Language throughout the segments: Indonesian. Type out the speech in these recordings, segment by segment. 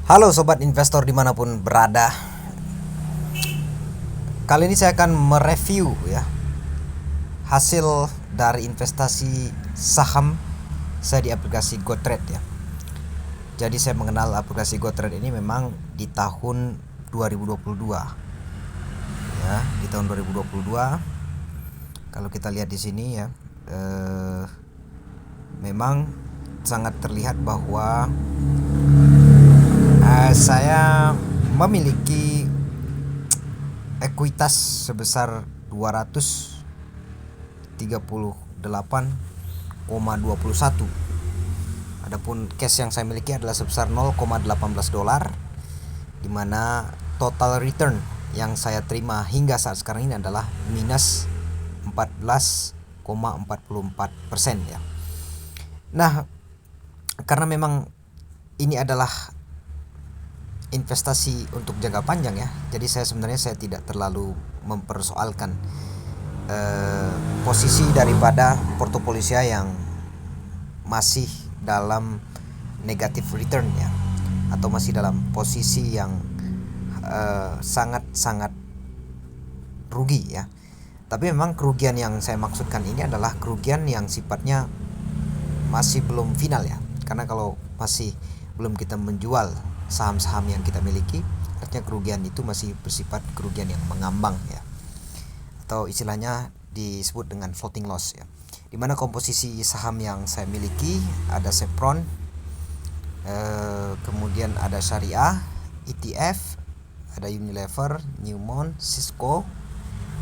Halo sobat investor dimanapun berada. Kali ini saya akan mereview ya hasil dari investasi saham saya di aplikasi GoTrade ya. Jadi saya mengenal aplikasi GoTrade ini memang di tahun 2022 ya, di tahun 2022. Kalau kita lihat di sini ya, memang sangat terlihat bahwa saya memiliki ekuitas sebesar 238,21. Adapun cash yang saya miliki adalah sebesar 0,18 dolar, di mana total return yang saya terima hingga saat sekarang ini adalah minus 14,44% ya. Nah, karena memang ini adalah investasi untuk jangka panjang ya, jadi saya tidak terlalu mempersoalkan posisi daripada portofolio saya yang masih dalam negative return ya, atau masih dalam posisi yang sangat rugi ya. Tapi memang kerugian yang saya maksudkan ini adalah kerugian yang sifatnya masih belum final ya, karena kalau masih belum kita menjual saham-saham yang kita miliki, artinya kerugian itu masih bersifat kerugian yang mengambang ya, atau istilahnya disebut dengan floating loss ya. Dimana komposisi saham yang saya miliki ada Chevron, kemudian ada Syariah, ETF, ada Unilever, Newmont, Cisco,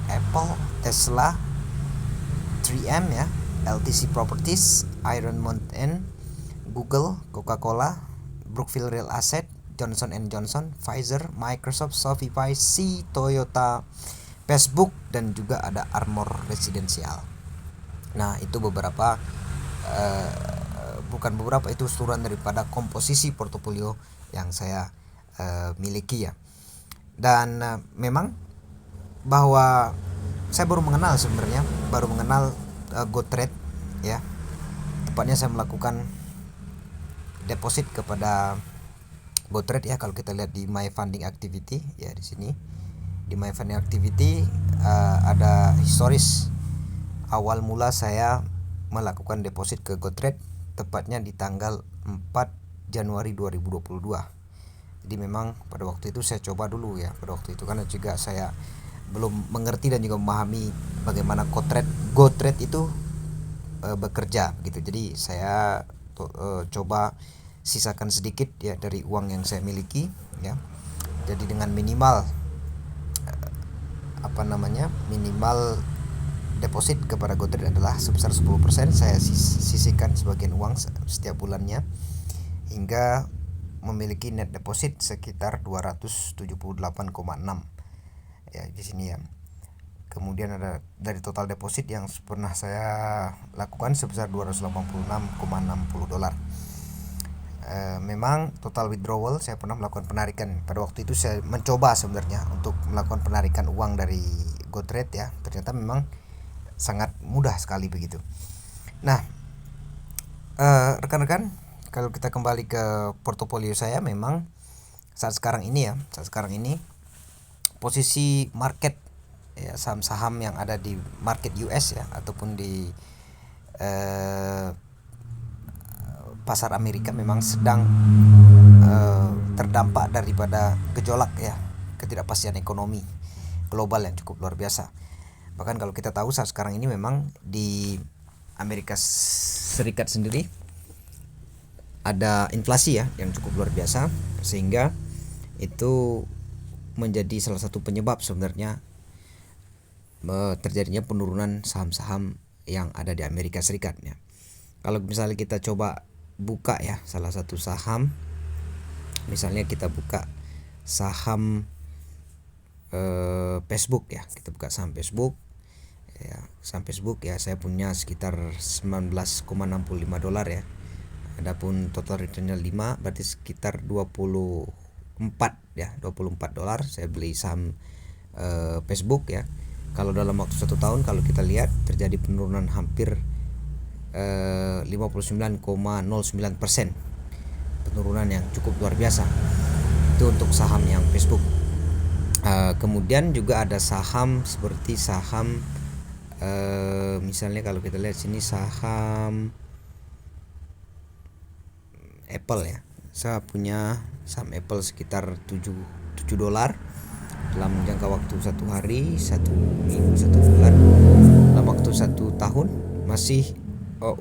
Apple, Tesla, 3M ya, LTC Properties, Iron Mountain, Google, Coca-Cola, Brookfield Real Asset, Johnson & Johnson, Pfizer, Microsoft, Shopify, Toyota, Facebook, dan juga ada Armor Residential. Nah, itu beberapa itu seluruhan daripada komposisi portofolio yang saya miliki ya. Dan memang bahwa saya baru mengenal GoTrade ya. Tepatnya saya melakukan deposit kepada GoTrade ya. Kalau kita lihat di My Funding Activity ya, di sini di My Funding Activity ada historis awal mula saya melakukan deposit ke GoTrade, tepatnya di tanggal 4 Januari 2022. Jadi memang pada waktu itu saya coba dulu ya, pada waktu itu karena juga saya belum mengerti dan juga memahami bagaimana GoTrade itu bekerja gitu. Jadi saya coba sisakan sedikit ya dari uang yang saya miliki ya. Jadi dengan minimal minimal deposit kepada GoTrade adalah sebesar 10%, saya sisihkan sebagian uang setiap bulannya hingga memiliki net deposit sekitar 278,6 ya di sini ya. Kemudian ada dari total deposit yang pernah saya lakukan sebesar 286,60 dolar. Memang total withdrawal saya pernah melakukan penarikan. Pada waktu itu saya mencoba sebenarnya untuk melakukan penarikan uang dari GoTrade ya. Ternyata memang sangat mudah sekali begitu. Nah, rekan-rekan, kalau kita kembali ke portofolio saya, memang saat sekarang ini posisi market ya, saham-saham yang ada di market US ya, ataupun di pasar Amerika memang sedang terdampak daripada gejolak ya, ketidakpastian ekonomi global yang cukup luar biasa. Bahkan kalau kita tahu saat sekarang ini memang di Amerika Serikat sendiri ada inflasi ya yang cukup luar biasa, sehingga itu menjadi salah satu penyebab sebenarnya terjadinya penurunan saham-saham yang ada di Amerika Serikat ya. Kalau misalnya kita coba buka ya salah satu saham, misalnya kita buka saham Facebook ya, kita buka saham Facebook ya, saya punya sekitar 19,65 dolar ya. Adapun total returnnya 5, berarti sekitar 24 dolar saya beli saham Facebook ya. Kalau dalam waktu 1 tahun kalau kita lihat terjadi penurunan hampir 59,09%. penurunan yang cukup luar biasa. Itu untuk saham yang Facebook. Kemudian juga ada saham seperti saham misalnya kalau kita lihat sini saham Apple ya. Saya punya saham Apple sekitar 7 dolar dalam jangka waktu 1 hari, 1 minggu, 1 bulan, dalam waktu 1 tahun masih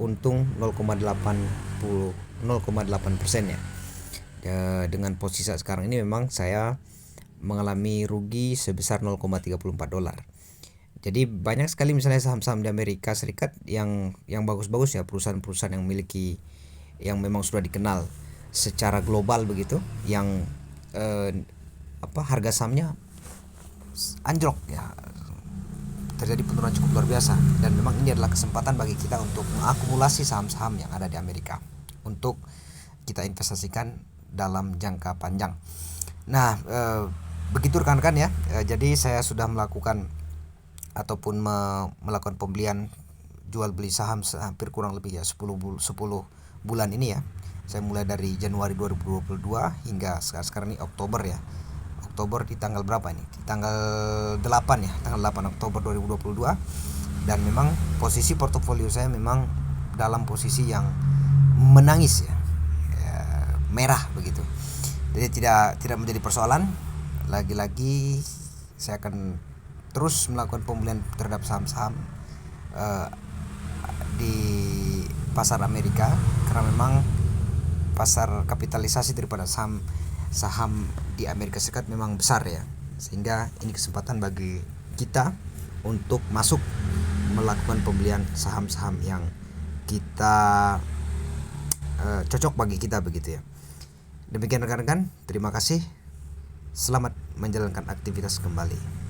untung 0,8% ya. Dengan posisi sekarang ini memang saya mengalami rugi sebesar 0,34 dolar. Jadi banyak sekali misalnya saham-saham di Amerika Serikat yang bagus-bagus ya, perusahaan-perusahaan yang memiliki yang memang sudah dikenal secara global begitu, yang harga sahamnya anjlok ya, terjadi penurunan cukup luar biasa. Dan memang ini adalah kesempatan bagi kita untuk mengakumulasi saham-saham yang ada di Amerika untuk kita investasikan dalam jangka panjang. Nah, begitu rekan-rekan ya. Jadi saya sudah melakukan ataupun melakukan pembelian jual beli saham hampir kurang lebih ya 10 bulan ini ya. Saya mulai dari Januari 2022 hingga sekarang ini Oktober ya. Oktober di tanggal berapa ini? Di tanggal 8 ya, tanggal 8 Oktober 2022. Dan memang posisi portofolio saya memang dalam posisi yang menangis ya, merah begitu. Jadi tidak menjadi persoalan. Lagi-lagi saya akan terus melakukan pembelian terhadap saham-saham di pasar Amerika, karena memang pasar kapitalisasi daripada saham di Amerika Serikat memang besar ya, sehingga ini kesempatan bagi kita untuk masuk melakukan pembelian saham-saham yang kita cocok bagi kita begitu ya. Demikian rekan-rekan, terima kasih, selamat menjalankan aktivitas kembali.